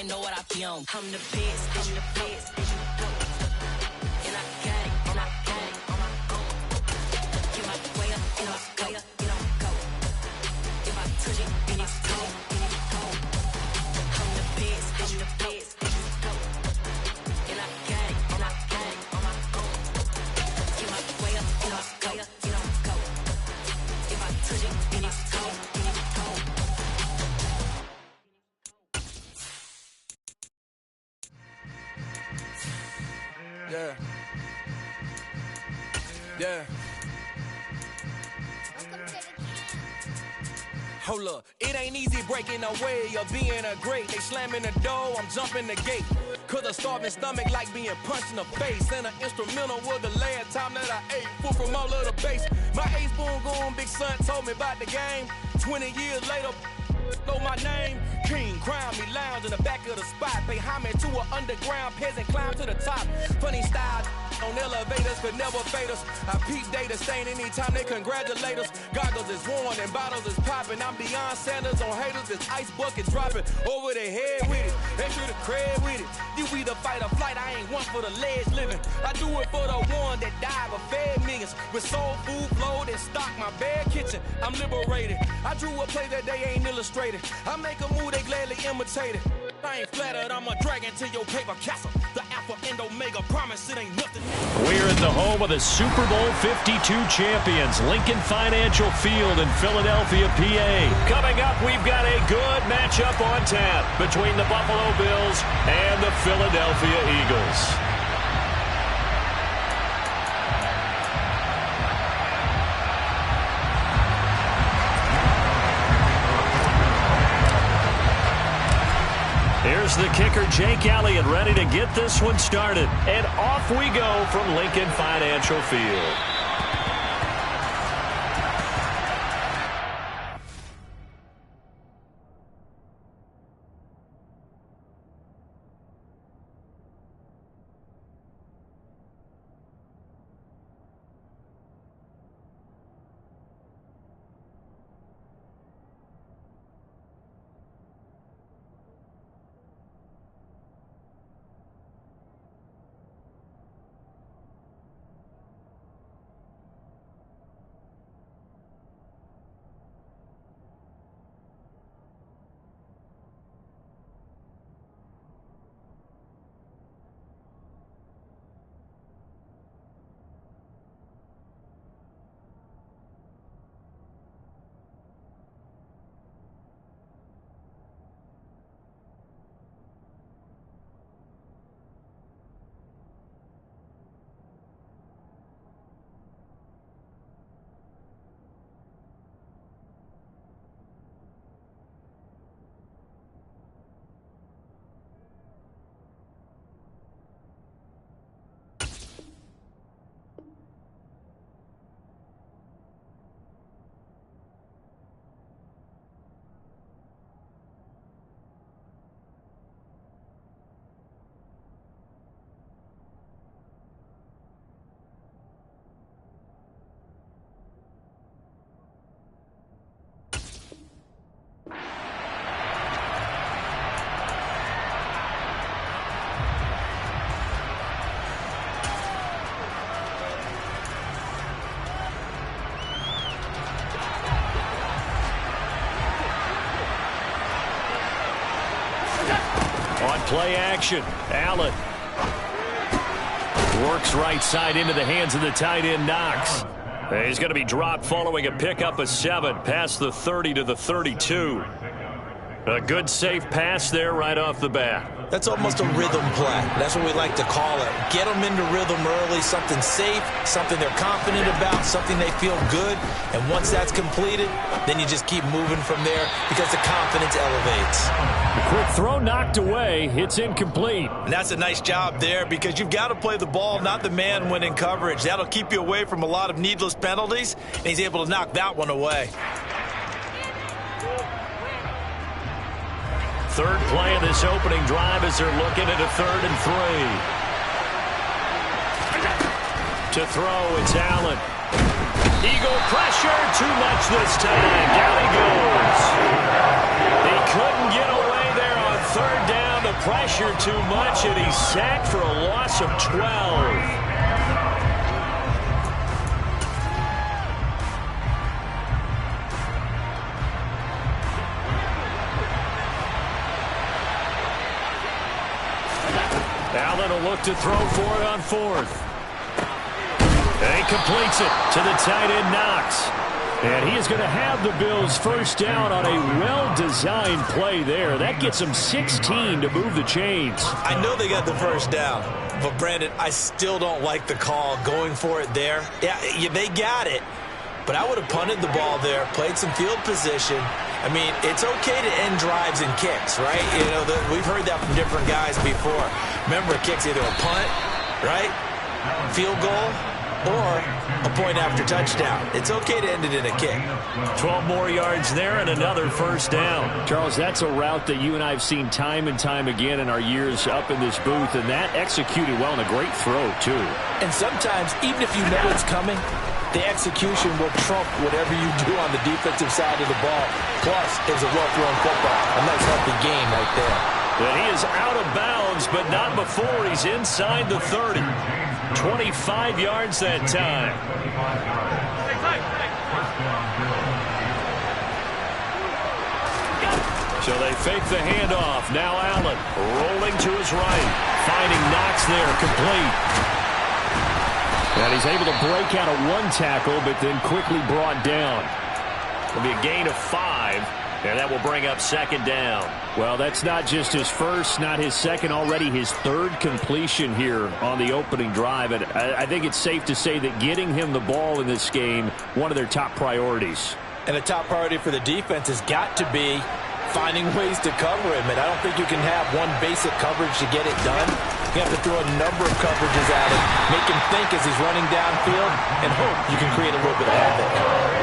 already know what I be on. I'm the best, I'm the best, and you go. And I got it, and I got it on my own. Get my way up, and I way up, and I go. If I touch it, then it's cold, then it's cold. I'm the best, I'm the best, and you go. And I got it, and I got it on my own. Get my way up, and I way up, and I go. If I touch it, then it's cold, then it's cold. Yeah. Yeah. Hold up, it ain't easy breaking away or being a great. They slamming the door, I'm jumping the gate. Cause a starving stomach like being punched in the face. And an instrumental was the last time that I ate. Full from all of the bass. My ace boom going, big son told me about the game. 20 years later, know my name. King, crown me, lounge in the back of the spot. Pay homage to an underground peasant, climb to the top. Funny style on elevators could never fade us. I peep data stain anytime they congratulate us. Goggles is worn and bottles is popping. I'm beyond Sanders on haters, this ice bucket dropping over their head with it. Extra the cred with it. You either fight or flight, I ain't one for the ledge living. I do it for the one that died but fed millions. With soul food flowed and stocked my bare kitchen. I'm liberated. I drew a play that they ain't illustrated. I make a move, they gladly imitate it. I ain't flattered, I'm a dragon to your paper castle. The Alpha and Omega promise it ain't nothing. We're in the home of the Super Bowl 52 champions, Lincoln Financial Field in Philadelphia, PA. Coming up, we've got a good matchup on tap between the Buffalo Bills and the Philadelphia Eagles. Here's the kicker, Jake Elliott, ready to get this one started. And off we go from Lincoln Financial Field. On play action, Allen works right side into the hands of the tight end, Knox. He's going to be dropped following a pickup of 7 past the 30 to the 32. A good safe pass there right off the bat. That's almost a rhythm play. That's what we like to call it. Get them into rhythm early, something safe, something they're confident about, something they feel good. And once that's completed, then you just keep moving from there because the confidence elevates. The quick throw knocked away. It's incomplete. And that's a nice job there because you've got to play the ball, not the man when in coverage. That'll keep you away from a lot of needless penalties, and he's able to knock that one away. Third play of this opening drive as they're looking at a 3rd and 3. To throw, it's Allen. Eagle pressure, too much this time. Down he goes. He couldn't get away there on 3rd down. The The pressure too much, and he's sacked for a loss of 12. Allen will look to throw for it on fourth. And he completes it to the tight end Knox. And he is going to have the Bills first down on a well-designed play there. That gets them 16 to move the chains. I know they got the first down, but Brandon, I still don't like the call going for it there. Yeah, they got it, but I would have punted the ball there, played some field position. I mean, it's okay to end drives and kicks, right? You know, we've heard that from different guys before. Remember, kick's either a punt, right, field goal, or a point after touchdown. It's okay to end it in a kick. 12 more yards there and another first down. Charles, that's a route that you and I have seen time and time again in our years up in this booth, and that executed well and a great throw, too. And sometimes, even if you know it's coming, the execution will trump whatever you do on the defensive side of the ball. Plus, it's a well-thrown football. A nice, healthy game right there. And he is out of bounds, but not before he's inside the 30. 25 yards that time. So they fake the handoff. Now Allen rolling to his right. Finding Knox there, complete. And he's able to break out of one tackle, but then quickly brought down. It'll be a gain of 5, and that will bring up second down. Well, that's not just his first, not his second, already his third completion here on the opening drive. And I think it's safe to say that getting him the ball in this game, one of their top priorities. And the top priority for the defense has got to be finding ways to cover him. And I don't think you can have one basic coverage to get it done. You have to throw a number of coverages at him, make him think as he's running downfield, and hope you can create a little bit of havoc.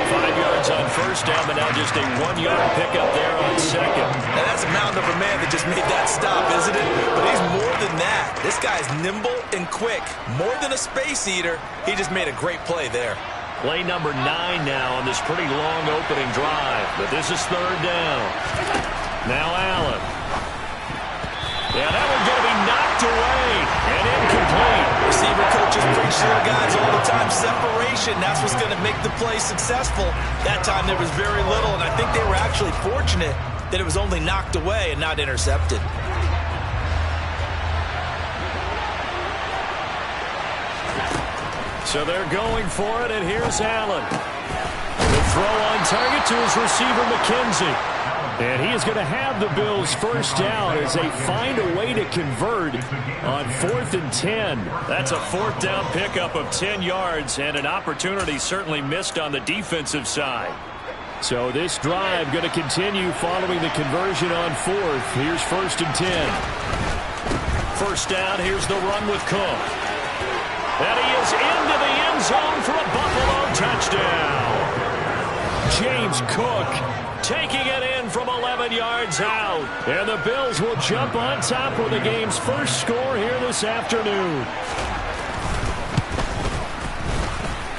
5 yards on first down, but now just a 1-yard pickup there on second. And that's a mound of a man that just made that stop, isn't it? But he's more than that. This guy's nimble and quick. More than a space eater. He just made a great play there. Play number 9 now on this pretty long opening drive. But this is third down. Now Allen. Yeah, that one's going to be knocked away and incomplete. Receiver coaches preach to their guys all the time. Separation, that's what's going to make the play successful. That time there was very little, and I think they were actually fortunate that it was only knocked away and not intercepted. So they're going for it, and here's Allen. The throw on target to his receiver, McKenzie. And he is going to have the Bills first down as they find a way to convert on 4th and 10. That's a 4th down pickup of 10 yards and an opportunity certainly missed on the defensive side. So this drive going to continue following the conversion on 4th. Here's 1st and 10. First down, here's the run with Cook. And he is into the end zone for a Buffalo touchdown. James Cook taking it in from 11 yards out. And the Bills will jump on top with the game's first score here this afternoon.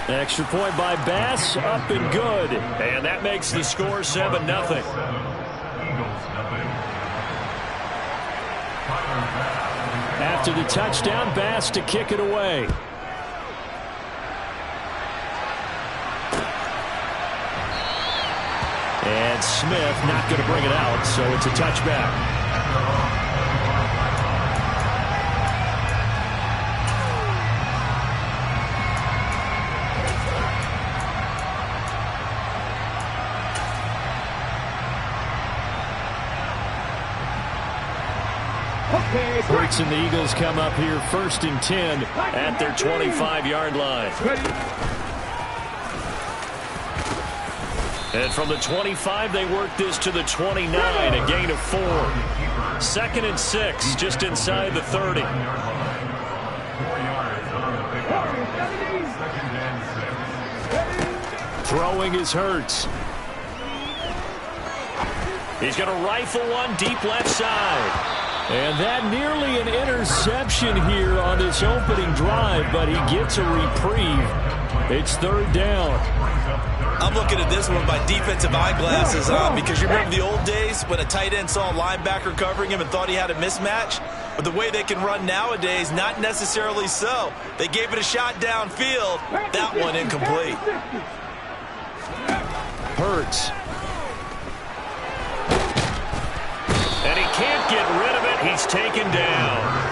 Extra point by Bass, up and good. And that makes the score 7-0. After the touchdown, Bass to kick it away. And Smith not going to bring it out, so it's a touchback. Hurts and the Eagles come up here 1st and 10 at their 25-yard line. And from the 25, they work this to the 29, a gain of 4. 2nd and 6, just inside the 30. Throwing is Hurts. He's going to rifle one deep left side. And that nearly an interception here on this opening drive, but he gets a reprieve. It's third down. I'm looking at this one with my defensive eyeglasses on because you remember the old days when a tight end saw a linebacker covering him and thought he had a mismatch? But the way they can run nowadays, not necessarily so. They gave it a shot downfield. That one incomplete. Hurts. And he can't get rid of it. He's taken down.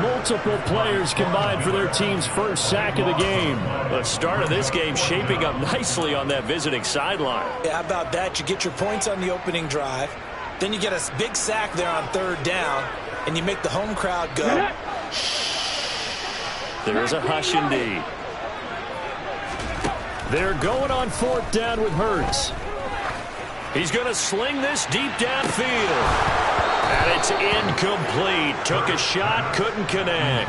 Multiple players combined for their team's first sack of the game. The start of this game shaping up nicely on that visiting sideline. Yeah, how about that? You get your points on the opening drive. Then you get a big sack there on third down. And you make the home crowd go. There is a hush indeed. They're going on fourth down with Hurts. He's going to sling this deep downfield. And it's incomplete. Took a shot, couldn't connect.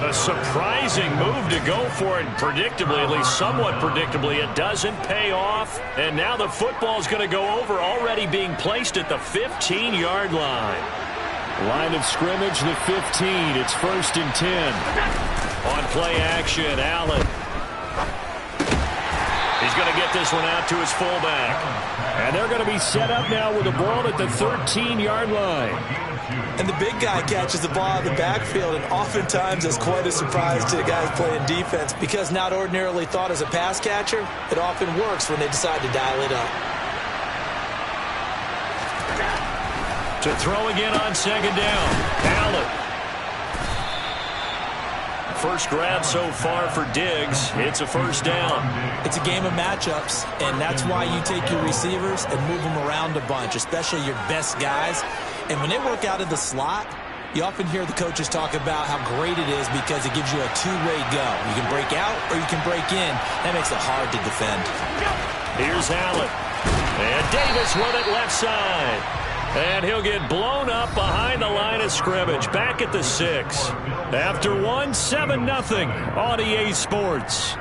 A surprising move to go for it. Predictably, at least somewhat predictably, it doesn't pay off. And now the football's going to go over, already being placed at the 15-yard line. Line of scrimmage, the 15. It's 1st and 10. On play action, Allen. He's going to get this one out to his fullback. And they're going to be set up now with the ball at the 13-yard line. And the big guy catches the ball out of the backfield, and oftentimes is quite a surprise to the guys playing defense because not ordinarily thought as a pass catcher, it often works when they decide to dial it up. To throw again on second down. Allen. First grab so far for Diggs. It's a first down. It's a game of matchups, and that's why you take your receivers and move them around a bunch, especially your best guys. And when they work out of the slot, you often hear the coaches talk about how great it is because it gives you a two-way go. You can break out or you can break in. That makes it hard to defend. Here's Allen. And Davis with it left side. And he'll get blown up behind the line of scrimmage. Back at the 6. After one, 7-0 on EA Sports.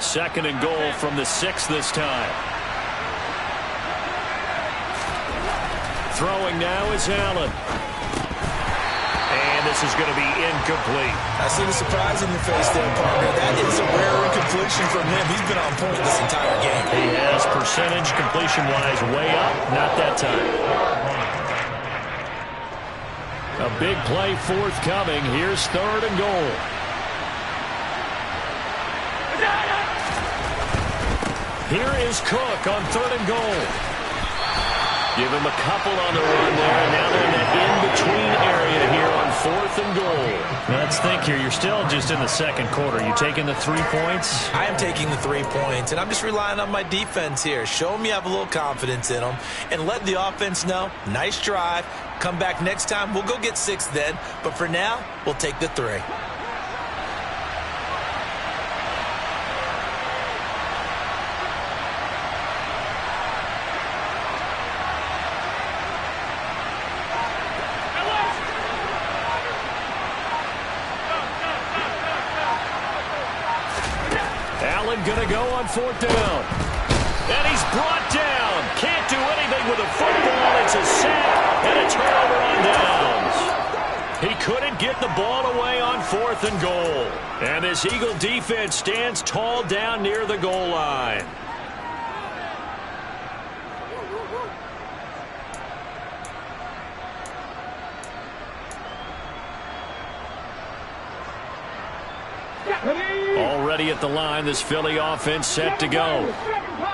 Second and goal from the 6 this time. Throwing now is Allen. And this is going to be incomplete. I see the surprise in your face there, partner. That is a rare incompletion from him. He's been on point this entire game. He has percentage completion-wise way up. Not that time. A big play forthcoming. Here's third and goal. Here is Cook on third and goal. Give him a couple on the run there, and now they're in that in-between area here on fourth and goal. Let's think here. You're still just in the second quarter. You taking the 3 points? I am taking the 3 points, and I'm just relying on my defense here. Show them you have a little confidence in them, and let the offense know, nice drive. Come back next time. We'll go get 6 then, but for now, we'll take the 3. Going to go on fourth down. And he's brought down. Can't do anything with the football. It's a sack and a turnover on downs. He couldn't get the ball away on fourth and goal. And this Eagle defense stands tall down near the goal line. Already at the line, this Philly offense set to go.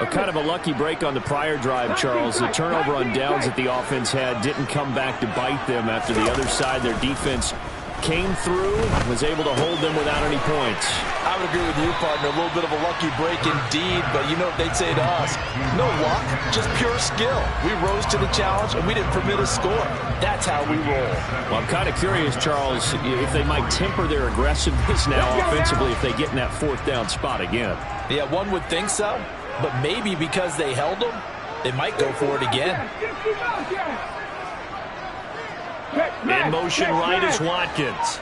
A kind of a lucky break on the prior drive, Charles. The turnover on downs that the offense had didn't come back to bite them after the other side. Their defense came through, was able to hold them without any points. I would agree with you, partner. A little bit of a lucky break indeed, but you know what they'd say to us? No luck, just pure skill. We rose to the challenge, and we didn't permit a score. That's how we roll. Well, I'm kind of curious, Charles, if they might temper their aggressiveness now offensively if they get in that fourth down spot again. Yeah, one would think so, but maybe because they held them, they might go for it again. In motion right is Watkins.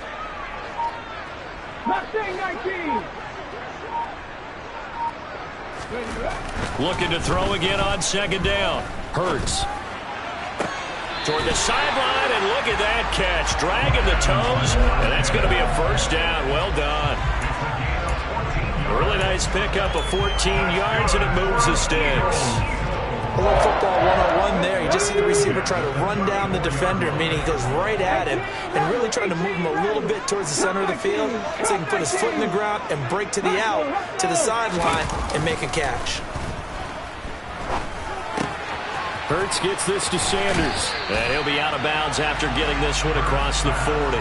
Looking to throw again on second down. Hurts. Toward the sideline, and look at that catch. Dragging the toes, and that's going to be a first down. Well done. A really nice pickup of 14 yards, and it moves the sticks. A little football 101 there. You just see the receiver try to run down the defender, meaning he goes right at him and really trying to move him a little bit towards the center of the field so he can put his foot in the ground and break to the out, to the sideline, and make a catch. Hurts gets this to Sanders, and he'll be out of bounds after getting this one across the 40.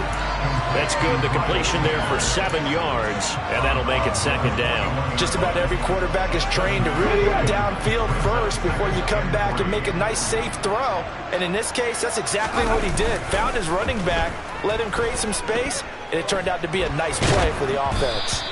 That's good. The completion there for 7 yards, and that'll make it second down. Just about every quarterback is trained to really look downfield first before you come back and make a nice, safe throw. And in this case, that's exactly what he did. Found his running back, let him create some space, and it turned out to be a nice play for the offense.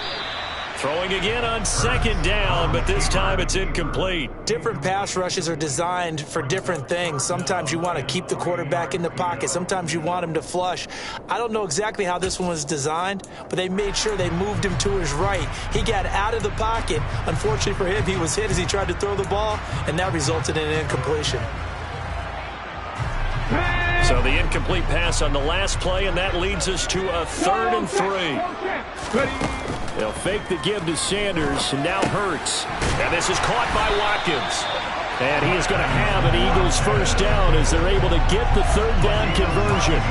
Throwing again on second down, but this time it's incomplete. Different pass rushes are designed for different things. Sometimes you want to keep the quarterback in the pocket. Sometimes you want him to flush. I don't know exactly how this one was designed, but they made sure they moved him to his right. He got out of the pocket. Unfortunately for him, he was hit as he tried to throw the ball, and that resulted in an incompletion. So the incomplete pass on the last play, and that leads us to a 3rd and 3. They'll fake the give to Sanders, and now Hurts. And this is caught by Watkins. And he is going to have an Eagles first down as they're able to get the 3rd down conversion.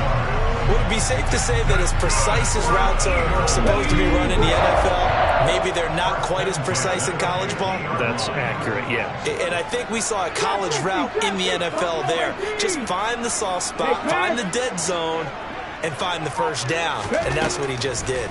Would it be safe to say that as precise as routes are supposed to be run in the NFL, maybe they're not quite as precise in college ball? That's accurate, yeah. And I think we saw a college route in the NFL there. Just find the soft spot, find the dead zone, and find the first down. And that's what he just did.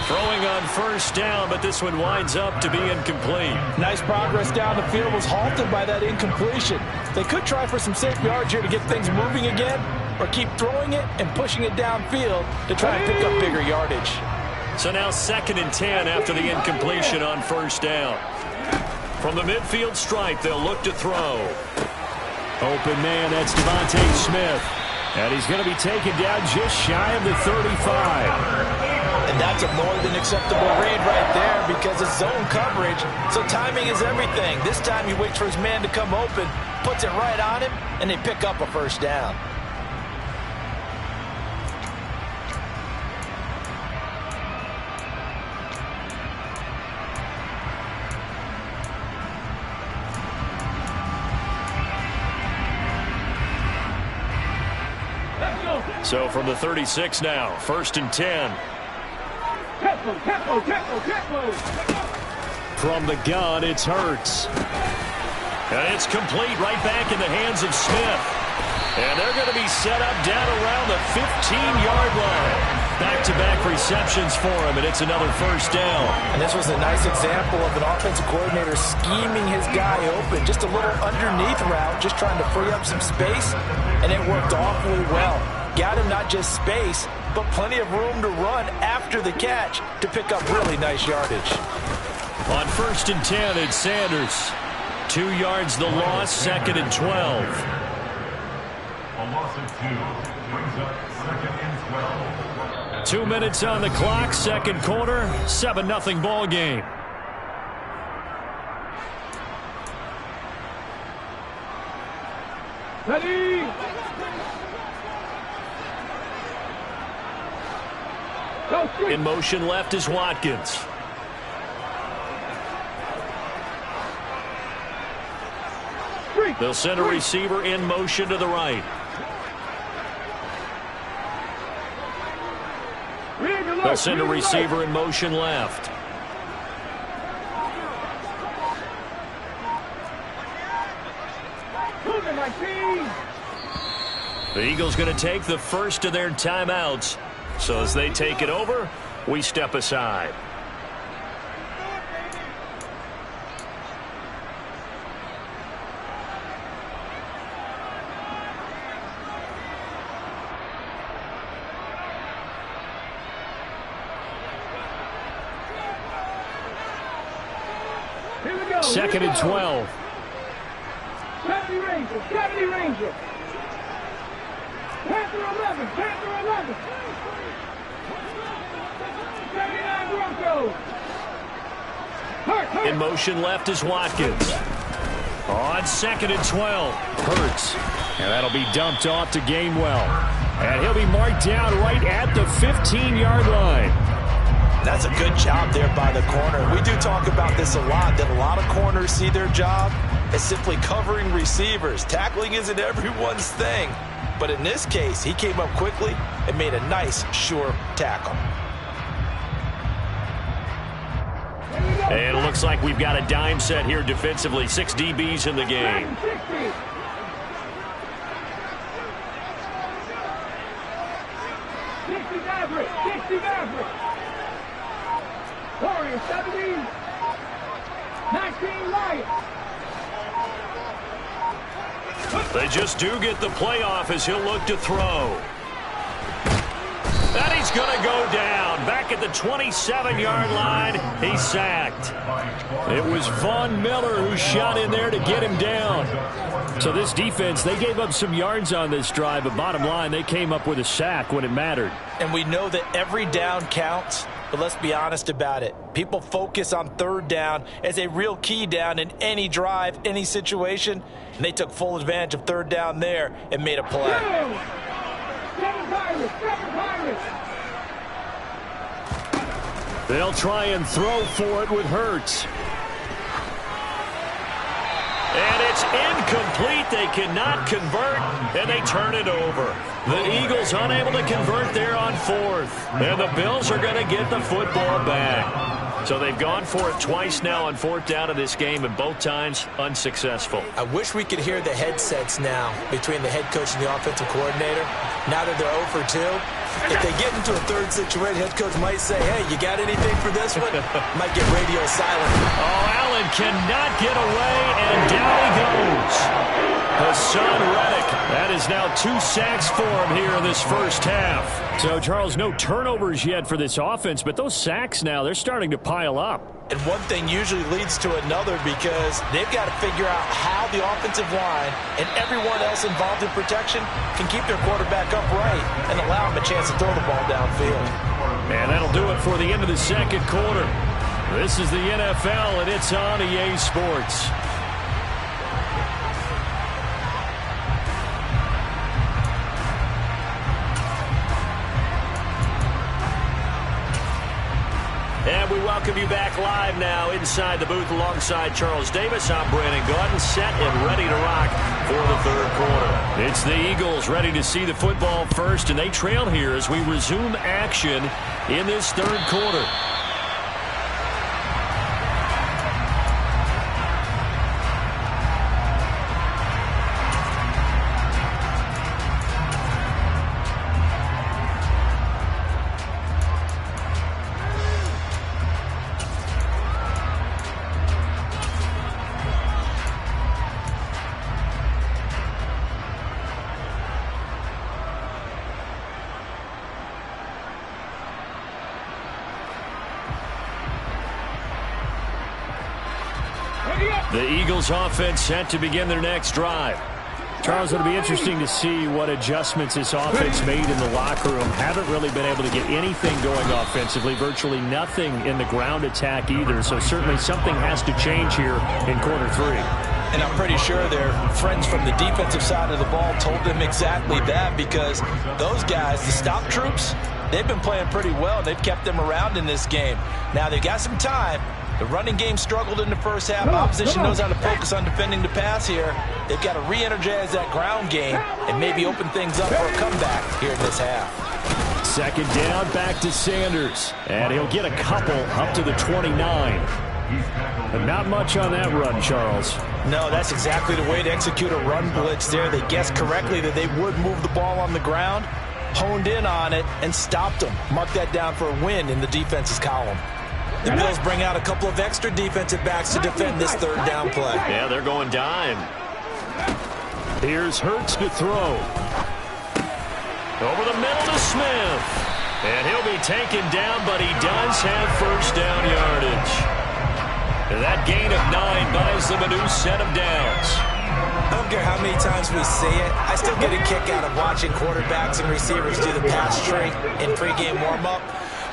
Throwing on first down, but this one winds up to be incomplete. Nice progress down the field, was halted by that incompletion. They could try for some safe yards here to get things moving again, or keep throwing it and pushing it downfield to try and pick up bigger yardage. So now 2nd and 10 after the incompletion on first down. From the midfield stripe, they'll look to throw. Open man, that's Devontae Smith. And he's going to be taken down just shy of the 35. And that's a more than acceptable read right there because it's zone coverage, so timing is everything. This time he waits for his man to come open, puts it right on him, and they pick up a first down. So from the 36 now, 1st and 10. From the gun, it's Hurts. And it's complete right back in the hands of Smith. And they're going to be set up down around the 15-yard line. Back-to-back receptions for him, and it's another first down. And this was a nice example of an offensive coordinator scheming his guy open. Just a little underneath route, just trying to free up some space, and it worked awfully well. Got him not just space, but plenty of room to run after the catch to pick up really nice yardage. On 1st and 10, it's Sanders. 2 yards the loss, 2nd and 12. A loss of 2 brings up 2nd and 12. 2 minutes on the clock, 2nd quarter, 7-0 ball game. Ready? In motion left is Watkins. They'll send a receiver in motion to the right. They'll send a receiver in motion left. The Eagles going to take the first of their timeouts. So as they take it over, we step aside. Second and 12. Gravity Ranger, Gravity Ranger. Panther 11, Panther 11. 79 go. Hurt. In motion left is Watkins. On 2nd and 12, Hurts. And that'll be dumped off to Gainwell. And he'll be marked down right at the 15-yard line. That's a good job there by the corner. We do talk about this a lot, that a lot of corners see their job as simply covering receivers. Tackling isn't everyone's thing. But in this case, he came up quickly and made a nice, sure tackle. And it looks like we've got a dime set here defensively. 6 DBs in the game. 60 Maverick. Warrior 70. 19 Lions. They just do get the playoff as he'll look to throw. And he's going to go down. Back at the 27-yard line, he's sacked. It was Von Miller who shot in there to get him down. So this defense, they gave up some yards on this drive, but bottom line, they came up with a sack when it mattered. And we know that every down counts, but let's be honest about it. People focus on third down as a real key down in any drive, any situation, and they took full advantage of third down there and made a play. They'll try and throw for it with Hurts. And it's incomplete. They cannot convert, and they turn it over. The Eagles unable to convert there on 4th. And the Bills are going to get the football back. So they've gone for it twice now on 4th down in this game, and both times unsuccessful. I wish we could hear the headsets now between the head coach and the offensive coordinator. Now that they're 0 for 2, if they get into a third situation, head coach might say, hey, you got anything for this one? Might get radio silent. Oh, Allen cannot get away, and down he goes. Hassan Reddick. That is now 2 sacks for him here in this first half. So, Charles, no turnovers yet for this offense, but those sacks now, they're starting to pile up. And one thing usually leads to another because they've got to figure out how the offensive line and everyone else involved in protection can keep their quarterback upright and allow him a chance to throw the ball downfield. And that'll do it for the end of the second quarter. This is the NFL, and it's on EA Sports. And we welcome you back live now inside the booth alongside Charles Davis. I'm Brandon Gaudin, set and ready to rock for the third quarter. It's the Eagles ready to see the football first, and they trail here as we resume action in this third quarter. The Eagles offense set to begin their next drive. Charles, it'll be interesting to see what adjustments this offense made in the locker room. Haven't really been able to get anything going offensively, virtually nothing in the ground attack either. So certainly something has to change here in quarter 3. And I'm pretty sure their friends from the defensive side of the ball told them exactly that, because those guys, the stop troops, they've been playing pretty well. They've kept them around in this game. Now they've got some time. The running game struggled in the first half. Opposition knows how to focus on defending the pass here. They've got to re-energize that ground game and maybe open things up for a comeback here in this half. Second down, back to Sanders. And he'll get a couple up to the 29. But not much on that run, Charles. No, that's exactly the way to execute a run blitz there. They guessed correctly that they would move the ball on the ground, honed in on it, and stopped them. Mark that down for a win in the defense's column. The Bills bring out a couple of extra defensive backs to defend this third down play. Yeah, they're going dime. Here's Hurts to throw. Over the middle to Smith. And he'll be taken down, but he does have first down yardage. And that gain of 9 buys them a new set of downs. I don't care how many times we see it. I still get a kick out of watching quarterbacks and receivers do the pass tree in pregame warm-up.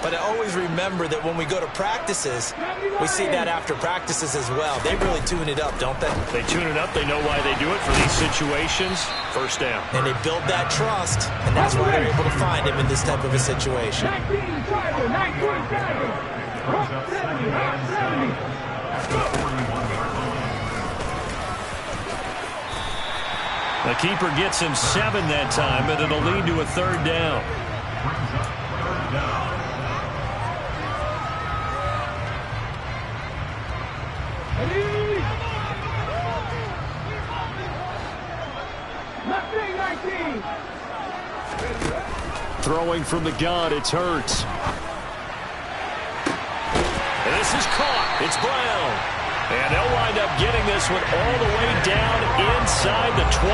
But I always remember that when we go to practices, we see that after practices as well. They really tune it up, don't they? They tune it up. They know why they do it for these situations. First down. And they build that trust, and that's why they're able to find him in this type of a situation. 19 driver, 19 driver. 70. The keeper gets him 7 that time, but it'll lead to a third down. Throwing from the gun, it's Hurts. And this is caught. It's Brown. And they'll wind up getting this one all the way down inside the 20.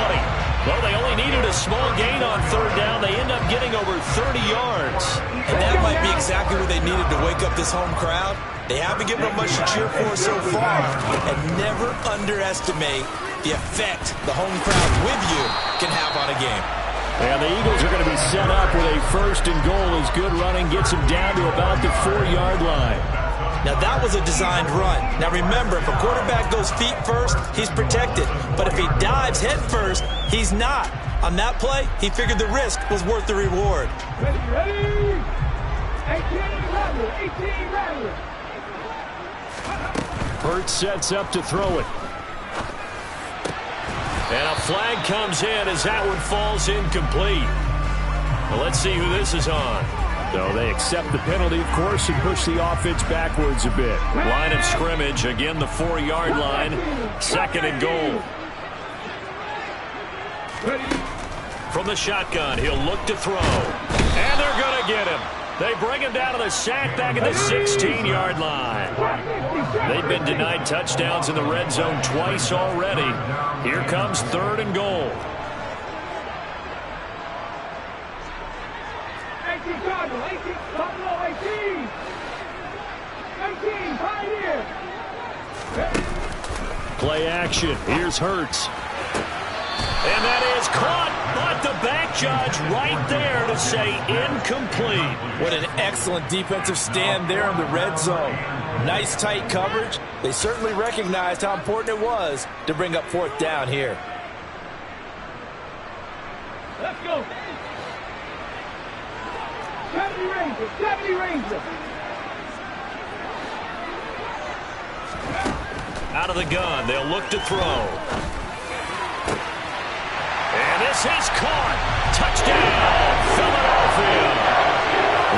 Well, they only needed a small gain on third down. They end up getting over 30 yards. And that might be exactly what they needed to wake up this home crowd. They haven't given them much to cheer for so far. And never underestimate the effect the home crowd with you can have on a game. And the Eagles are going to be set up with a first and goal as good running gets them down to about the 4-yard line. Now, that was a designed run. Now, remember, if a quarterback goes feet first, he's protected. But if he dives head first, he's not. On that play, he figured the risk was worth the reward. Ready? 18 Rattler. Hurts sets up to throw it. And a flag comes in as that one falls incomplete. Well, let's see who this is on. So they accept the penalty, of course, and push the offense backwards a bit. Line of scrimmage, again the 4-yard line. Second and goal. From the shotgun, he'll look to throw. And they're going to get him. They bring him down to the sack back at the 16-yard line. They've been denied touchdowns in the red zone twice already. Here comes third and goal. 18 Cardinal, 18 Buffalo, 18. 19 Pioneer. Play action. Here's Hurts. And that is caught, but the back judge right there to say incomplete. What an excellent defensive stand there in the red zone. Nice tight coverage. They certainly recognized how important it was to bring up fourth down here. Let's go. 70 Rangers, 70 Rangers. Out of the gun, they'll look to throw. And this is caught. Touchdown, Philadelphia.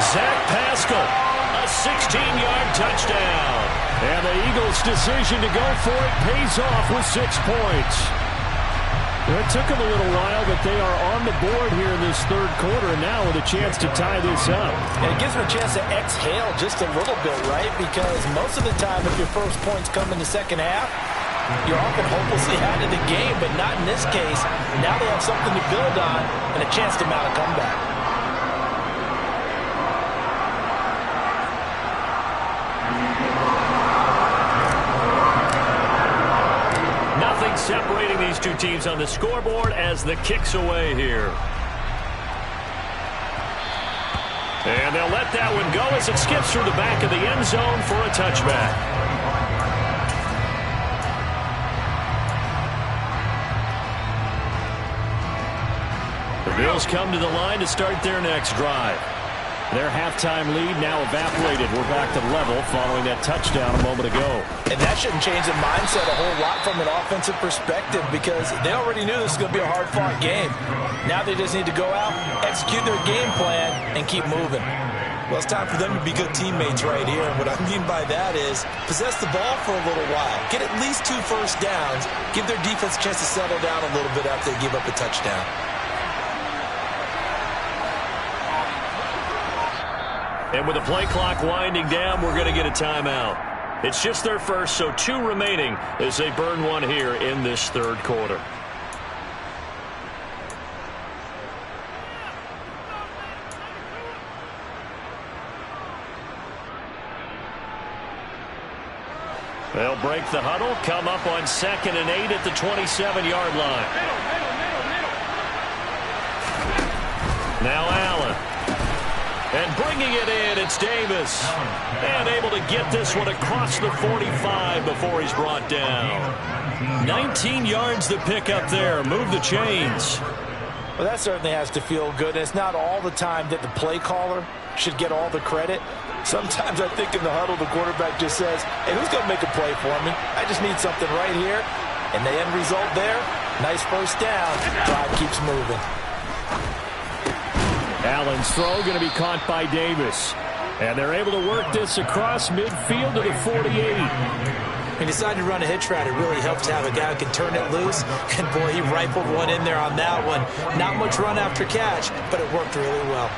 Zach Pascal, a 16-yard touchdown. And the Eagles' decision to go for it pays off with 6 points. It took them a little while, but they are on the board here in this third quarter, and now with a chance to tie this up. And it gives them a chance to exhale just a little bit, right? Because most of the time, if your first points come in the second half, you're often hopelessly out of the game, but not in this case. Now they have something to build on and a chance to mount a comeback. Nothing separating these two teams on the scoreboard as the kick's away here. And they'll let that one go as it skips through the back of the end zone for a touchback. The Bills come to the line to start their next drive. Their halftime lead now evaporated. We're back to level following that touchdown a moment ago. And that shouldn't change the mindset a whole lot from an offensive perspective because they already knew this was going to be a hard-fought game. Now they just need to go out, execute their game plan, and keep moving. Well, it's time for them to be good teammates right here. And what I mean by that is possess the ball for a little while. Get at least 2 first downs. Give their defense a chance to settle down a little bit after they give up a touchdown. And with the play clock winding down, we're going to get a timeout. It's just their first, so 2 remaining as they burn one here in this third quarter. They'll break the huddle, come up on 2nd and 8 at the 27-yard line. Now Allen. And bringing it in, it's Davis. And able to get this one across the 45 before he's brought down. 19 yards to pick up there. Move the chains. Well, that certainly has to feel good. It's not all the time that the play caller should get all the credit. Sometimes I think in the huddle, the quarterback just says, hey, who's going to make a play for me? I just need something right here. And the end result there, nice first down. Drive keeps moving. Allen's throw going to be caught by Davis. And they're able to work this across midfield to the 48. He decided to run a hitch route. It really helps to have a guy who can turn it loose. And, boy, he rifled one in there on that one. Not much run after catch, but it worked really well.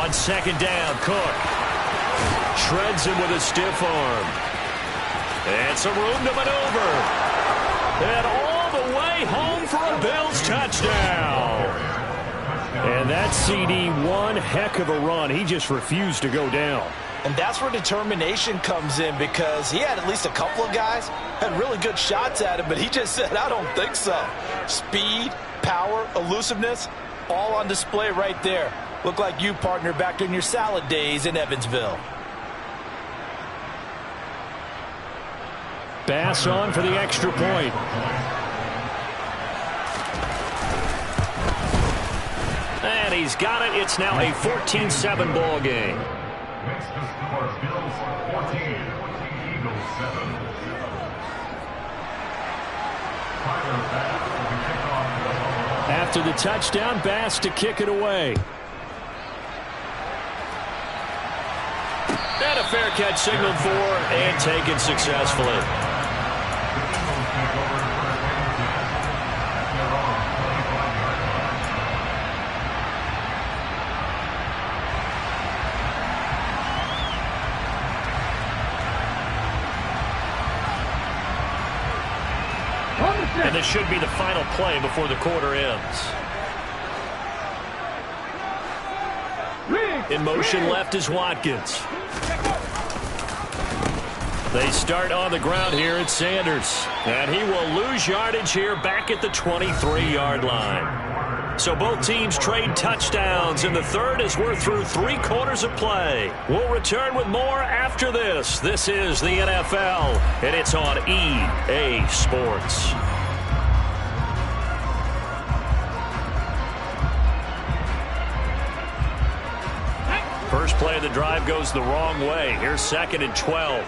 On second down, Cook shreds him with a stiff arm. And some room to maneuver. And all the way home for a Bills touchdown. And that CD, one heck of a run. He just refused to go down. And that's where determination comes in, because he had at least a couple of guys had really good shots at him, but he just said, I don't think so. Speed, power, elusiveness, all on display right there. Look like you, partner, back in your salad days in Evansville. Bass on for the extra point. And he's got it. It's now a 14-7 ball game. Next to score, Bills 14, Eagles 7. Tyler Bass will be kicked off. After the touchdown, Bass to kick it away. And a fair catch signaled for and taken successfully. And this should be the final play before the quarter ends. In motion left is Watkins. They start on the ground here at Sanders. And he will lose yardage here back at the 23-yard line. So both teams trade touchdowns in the third as we're through 3 quarters of play. We'll return with more after this. This is the NFL, and it's on EA Sports. First play of the drive goes the wrong way. Here's 2nd and 12.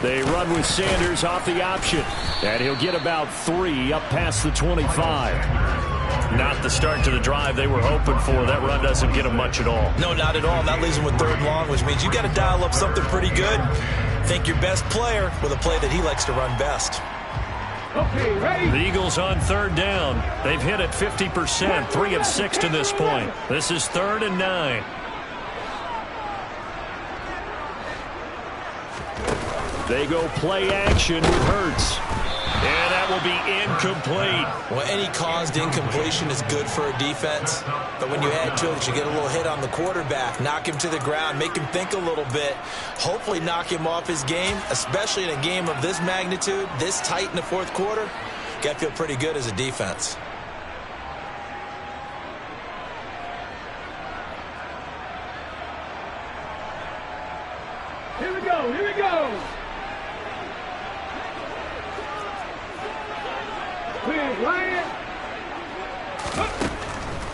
They run with Sanders off the option. And he'll get about 3 up past the 25. Not the start to the drive they were hoping for. That run doesn't get them much at all. No, not at all. That leaves them with 3rd and long, which means you got to dial up something pretty good. Think your best player with a play that he likes to run best. Okay, ready? The Eagles on 3rd down. They've hit it 50%, 3 of 6 to this point. This is 3rd and 9. They go play action with Hurts. And that will be incomplete. Well, any caused incompletion is good for a defense. But when you add to it, you get a little hit on the quarterback, knock him to the ground, make him think a little bit, hopefully knock him off his game, especially in a game of this magnitude, this tight in the 4th quarter. Got to feel pretty good as a defense. Here we go, here we go. Quick, Ryan.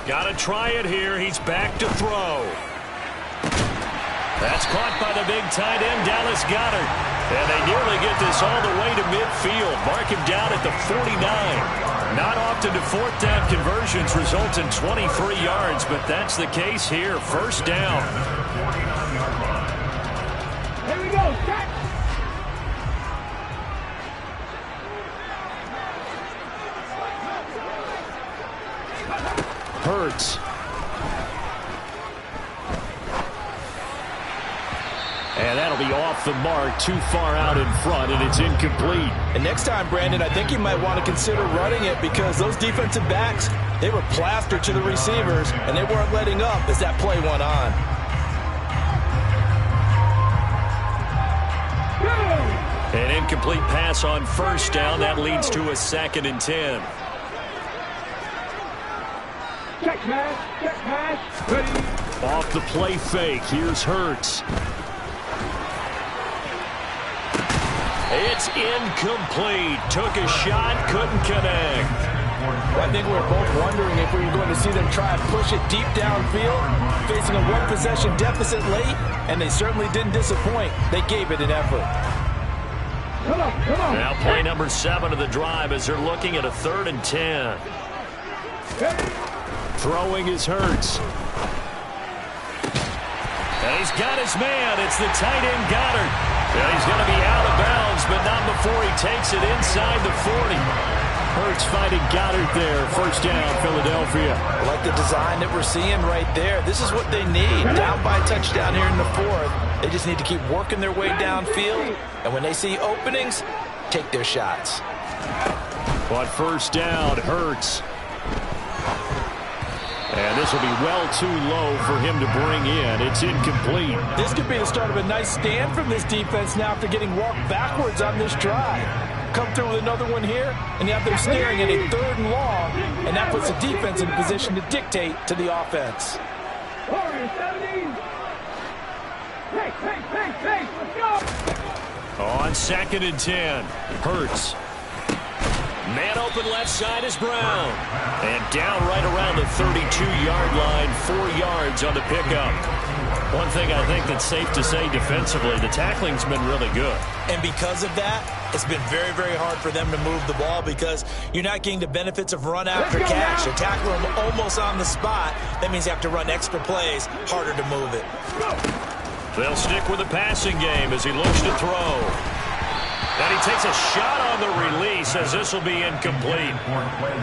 Got to try it here. He's back to throw. That's caught by the big tight end, Dallas Goedert. And they nearly get this all the way to midfield. Mark him down at the 49. Not often do 4th down conversions result in 23 yards, but that's the case here. 1st down. Here we go, catch. Hurts. And that'll be off the mark, too far out in front, and it's incomplete. And next time, Brandon, I think you might want to consider running it, because those defensive backs, they were plastered to the receivers, and they weren't letting up as that play went on. An incomplete pass on first down. That leads to a 2nd and 10. Check pass, ready. Off the play fake, here's Hurts. It's incomplete. Took a shot, couldn't connect. I think we were both wondering if we were going to see them try and push it deep downfield, facing a one-possession deficit late, and they certainly didn't disappoint. They gave it an effort. Come on. Now play number 7 of the drive as they're looking at a 3rd and 10. Throwing is Hurts. And he's got his man. It's the tight end Goddard. And he's going to be out of bounds, but not before he takes it inside the 40. Hurts finding Goddard there. First down, Philadelphia. I like the design that we're seeing right there. This is what they need. Down by a touchdown here in the 4th. They just need to keep working their way downfield. And when they see openings, take their shots. But first down, Hurts. And this will be well too low for him to bring in. It's incomplete. This could be the start of a nice stand from this defense now after getting walked backwards on this drive. Come through with another one here, and you have them staring at a 3rd and long, and that puts the defense in a position to dictate to the offense. Hey, let's go. On 2nd and 10, Hurts. Man open left side is Brown. And down right around the 32-yard line, 4 yards on the pickup. One thing I think that's safe to say defensively, the tackling's been really good. And because of that, it's been very, very hard for them to move the ball because you're not getting the benefits of run after catch. You tackle them almost on the spot. That means you have to run extra plays, harder to move it. They'll stick with the passing game as he looks to throw. And he takes a shot on the release as this will be incomplete.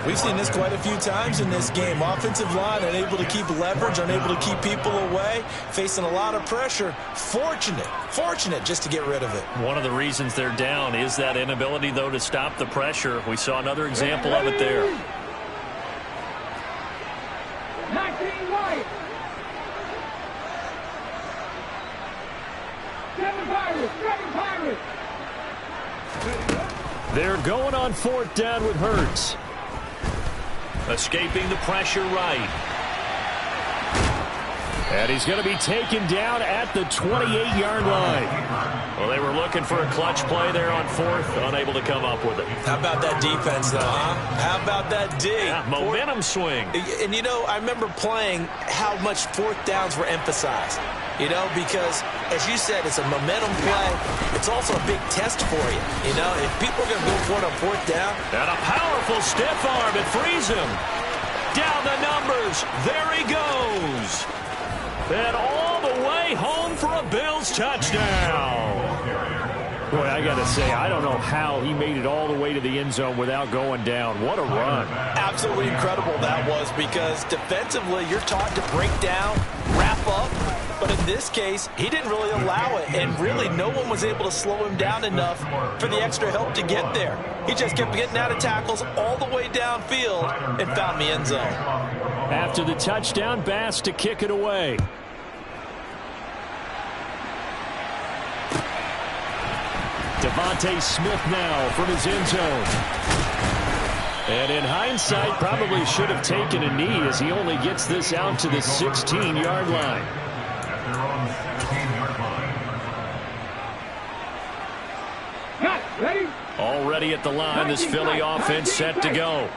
We've seen this quite a few times in this game. Offensive line unable to keep leverage, unable to keep people away, facing a lot of pressure. Fortunate just to get rid of it. One of the reasons they're down is that inability, though, to stop the pressure. We saw another example of it there. 19 white. 7 Pirates. They're going on 4th down with Hurts. Escaping the pressure right. And he's going to be taken down at the 28-yard line. Well, they were looking for a clutch play there on 4th, unable to come up with it. How about that defense, though, huh? How about that D? Yeah, momentum swing. And, you know, I remember playing how much 4th downs were emphasized. You know, because, as you said, it's a momentum play. It's also a big test for you. You know, if people are going to go for it on 4th down. And a powerful stiff arm. It frees him. Down the numbers. There he goes. And all the way home for a Bills touchdown. Boy, I got to say, I don't know how he made it all the way to the end zone without going down. What a run. Absolutely incredible that was, because defensively you're taught to break down, wrap up. But in this case, he didn't really allow it, and really no one was able to slow him down enough for the extra help to get there. He just kept getting out of tackles all the way downfield and found the end zone. After the touchdown, Bass to kick it away. Devontae Smith now from his end zone. And in hindsight, probably should have taken a knee as he only gets this out to the 16-yard line. Already at the line, this Philly offense set to go.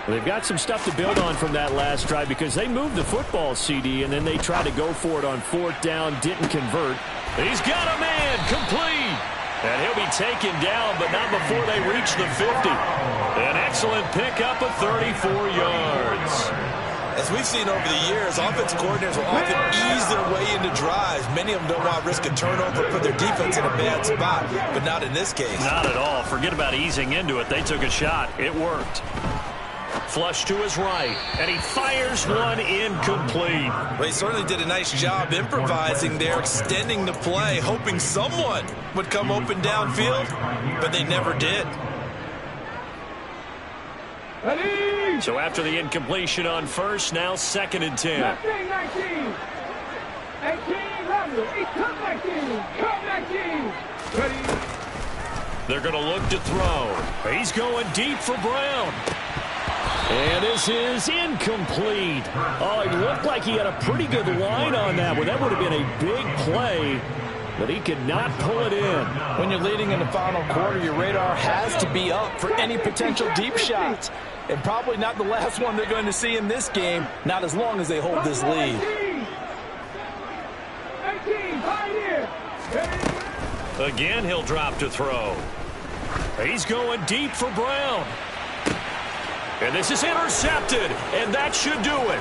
They've got some stuff to build on from that last drive because they moved the football, CD, and then they tried to go for it on 4th down, didn't convert. He's got a man, complete. And he'll be taken down, but not before they reach the 50. An excellent pickup of 34 yards. As we've seen over the years, offensive coordinators will often ease their way into drives. Many of them don't want to risk a turnover, put their defense in a bad spot, but not in this case. Not at all. Forget about easing into it. They took a shot. It worked. Flush to his right, and he fires one incomplete. Well, he certainly did a nice job improvising there, extending the play, hoping someone would come open downfield, but they never did. So after the incompletion on first, now 2nd and 10. 19, 18, Rumble, 19, come 19, ready. They're going to look to throw. He's going deep for Brown. And this is incomplete. Oh, it looked like he had a pretty good line on that one. That would have been a big play, but he could not pull it in. When you're leading in the final quarter, your radar has to be up for any potential deep shots. And probably not the last one they're going to see in this game, not as long as they hold this lead. 18, right here. Again, he'll drop to throw. He's going deep for Brown. And this is intercepted, and that should do it.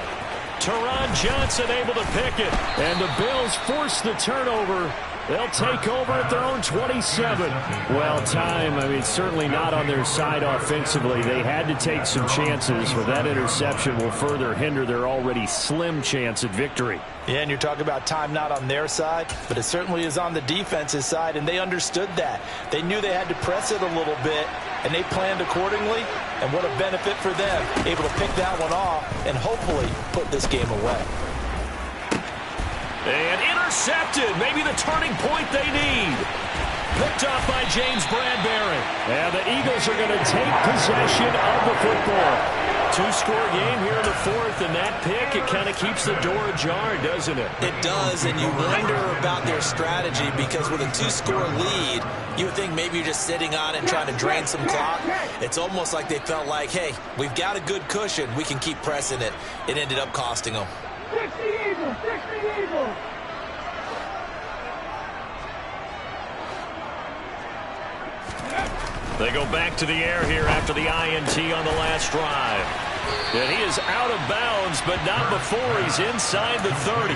Teron Johnson able to pick it, and the Bills force the turnover. They'll take over at their own 27. Well, time, I mean, certainly not on their side offensively. They had to take some chances, but that interception will further hinder their already slim chance at victory. Yeah, and you're talking about time not on their side, but it certainly is on the defense's side, and they understood that. They knew they had to press it a little bit, and they planned accordingly, and what a benefit for them, able to pick that one off and hopefully put this game away. And intercepted, maybe the turning point they need. Picked off by James Bradbury. And the Eagles are going to take possession of the football. Two-score game here in the fourth, and that pick, it kind of keeps the door ajar, doesn't it? It does, and you wonder about their strategy because with a two-score lead, you would think maybe you're just sitting on it and trying to drain some clock. It's almost like they felt like, hey, we've got a good cushion. We can keep pressing it. It ended up costing them. 60 Eagles, 60 Eagles. They go back to the air here after the INT on the last drive. And he is out of bounds, but not before he's inside the 30.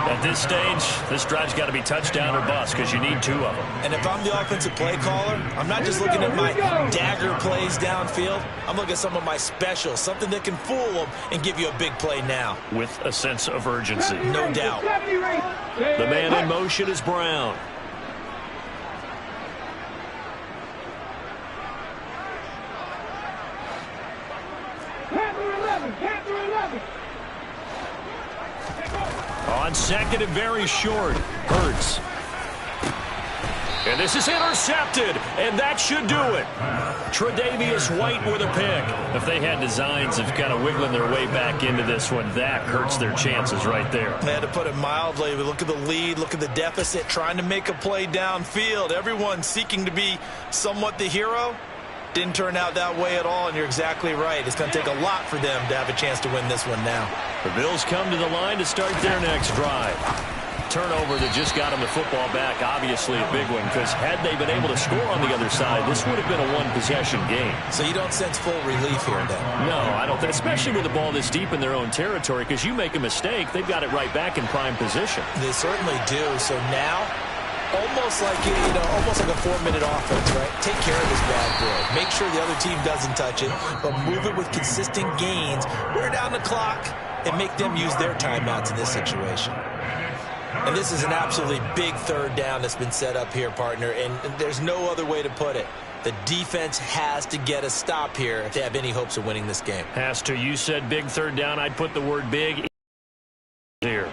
At this stage, this drive's got to be touchdown or bust because you need two of them. And if I'm the offensive play caller, I'm not just looking at my dagger plays downfield. I'm looking at some of my specials, something that can fool them and give you a big play now. With a sense of urgency. No doubt. The man in motion is Brown. On second and very short, Hurts. And this is intercepted, and that should do it. Tre'Davious White with a pick. If they had designs of kind of wiggling their way back into this one, that hurts their chances right there. They had to put it mildly. We look at the lead, look at the deficit, trying to make a play downfield. Everyone seeking to be somewhat the hero. Didn't turn out that way at all, and you're exactly right. It's going to take a lot for them to have a chance to win this one now. The Bills come to the line to start their next drive. Turnover that just got them the football back, obviously a big one, because had they been able to score on the other side, this would have been a one-possession game. So you don't sense full relief here, then? No, I don't think, especially with the ball this deep in their own territory, because you make a mistake, they've got it right back in prime position. They certainly do. So now, almost like almost like a 4-minute offense, right? Take care of this bad boy. Make sure the other team doesn't touch it, but move it with consistent gains. Wear down the clock and make them use their timeouts in this situation. And this is an absolutely big third down that's been set up here, partner, and there's no other way to put it. The defense has to get a stop here if they have any hopes of winning this game. Has to. You said big third down. I'd put the word big here.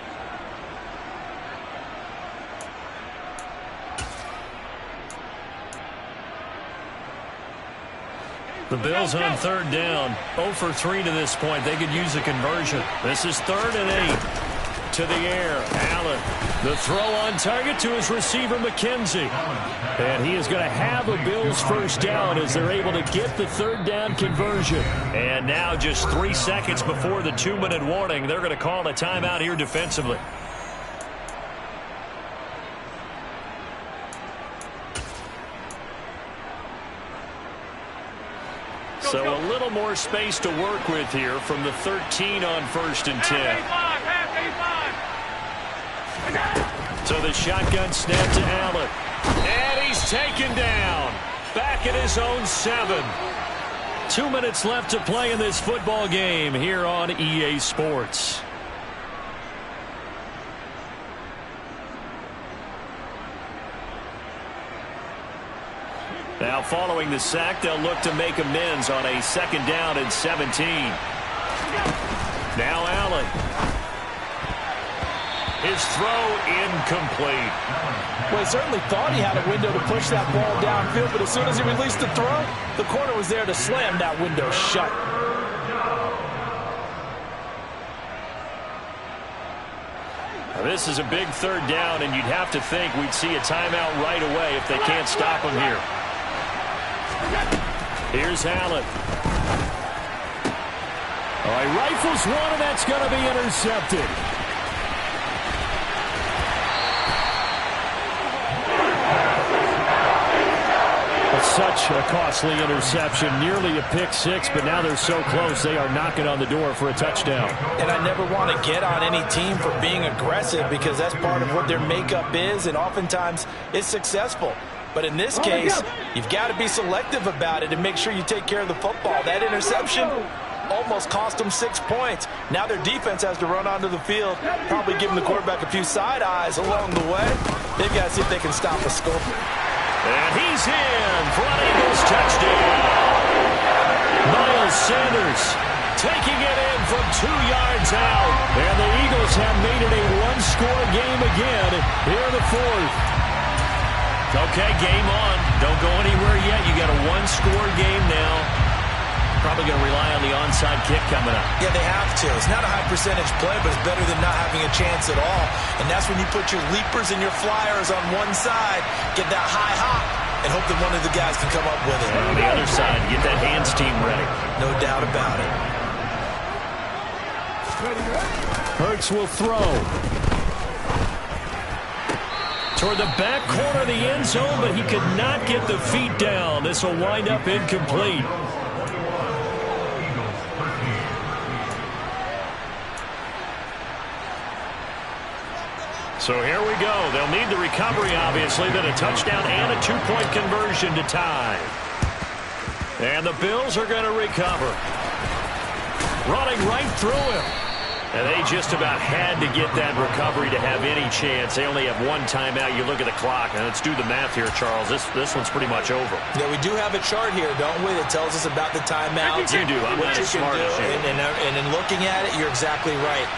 The Bills on third down, 0 for 3 to this point. They could use a conversion. This is 3rd and 8. To the air, Allen. The throw on target to his receiver, McKenzie. And he is going to have a Bills first down as they're able to get the third down conversion. And now just 3 seconds before the 2-minute warning, they're going to call a timeout here defensively. So a little more space to work with here from the 13 on 1st and 10. So the shotgun snap to Allen. And he's taken down. Back at his own 7. 2 minutes left to play in this football game here on EA Sports. Now following the sack, they'll look to make amends on a 2nd down and 17. Now Allen. His throw incomplete. Well, he certainly thought he had a window to push that ball downfield, but as soon as he released the throw, the corner was there to slam that window shut. This is a big third down, and you'd have to think we'd see a timeout right away if they can't stop him here. Here's Allen. All right, rifles one, and that's going to be intercepted. Such a costly interception, nearly a pick six, but now they're so close they are knocking on the door for a touchdown. And I never want to get on any team for being aggressive because that's part of what their makeup is, and oftentimes it's successful. But in this case, you've got to be selective about it and make sure you take care of the football. That interception almost cost them 6 points. Now their defense has to run onto the field, probably giving the quarterback a few side eyes along the way. They've got to see if they can stop a score. And he's in for an Eagles touchdown. Miles Sanders taking it in from 2 yards out. And the Eagles have made it a one-score game again here in the fourth. Okay, game on. Don't go anywhere yet. You got a one-score game now. Probably going to rely on the onside kick coming up. Yeah, they have to. It's not a high-percentage play, but it's better than not having a chance at all. And that's when you put your leapers and your flyers on one side, get that high hop, and hope that one of the guys can come up with it. And on the other side, get that hands team ready. No doubt about it. Hurts will throw. Toward the back corner of the end zone, but he could not get the feet down. This will wind up incomplete. So here we go. They'll need the recovery, obviously, then a touchdown and a two-point conversion to tie. And the Bills are going to recover. Running right through him. And they just about had to get that recovery to have any chance. They only have one timeout. You look at the clock, and let's do the math here, Charles. This one's pretty much over. Yeah, we do have a chart here, don't we, that tells us about the timeouts. You do. I'm not as smart as you. And in looking at it, you're exactly right.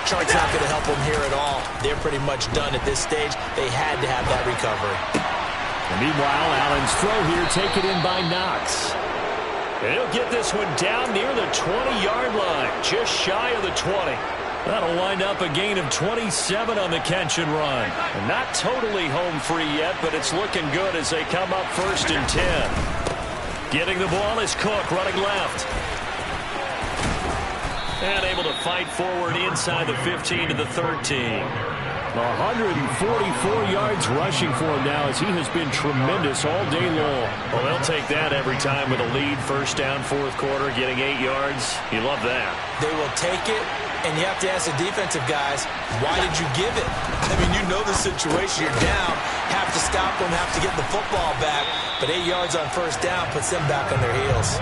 Chart's not going to help them here at all. They're pretty much done at this stage. They had to have that recovery. And meanwhile, Allen's throw here taken in by Knox. And he'll get this one down near the 20-yard line, just shy of the 20. That'll wind up a gain of 27 on the catch and run. And not totally home free yet, but it's looking good as they come up 1st and 10. Getting the ball is Cook, running left. And able to fight forward inside the 15 to the 13. 144 yards rushing for him now as he has been tremendous all day long. Well, they'll take that every time with a lead. 1st down, 4th quarter, getting 8 yards. You love that. They will take it, and you have to ask the defensive guys, why did you give it? I mean, you know the situation. You're down, have to stop them, have to get the football back. But 8 yards on 1st down puts them back on their heels.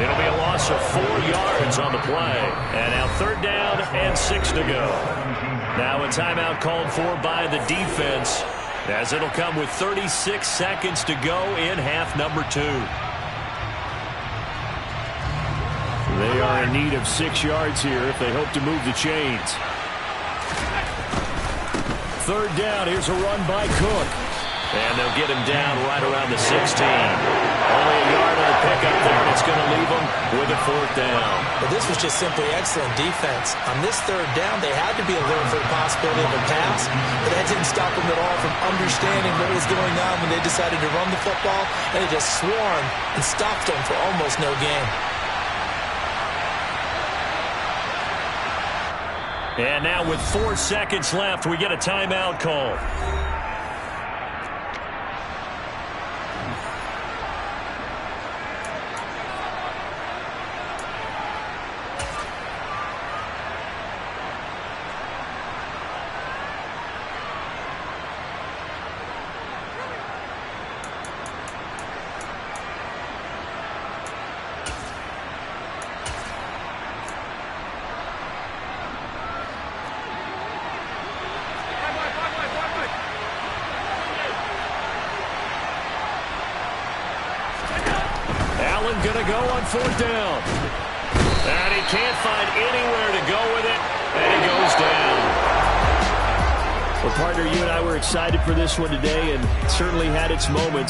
It'll be a loss of 4 yards on the play. And now 3rd down and 6 to go. Now a timeout called for by the defense as it'll come with 36 seconds to go in half number 2. They are in need of 6 yards here if they hope to move the chains. 3rd down, here's a run by Cook. And they'll get him down right around the 16. Only a yard on the pickup there, and it's going to leave them with a 4th down. But this was just simply excellent defense. On this 3rd down, they had to be alert for the possibility of a pass, but that didn't stop them at all from understanding what was going on when they decided to run the football, and they just swarmed and stopped them for almost no gain. And now with 4 seconds left, we get a timeout call. Going to go on 4th down. And he can't find anywhere to go with it, and he goes down. Well, partner, you and I were excited for this one today and certainly had its moments.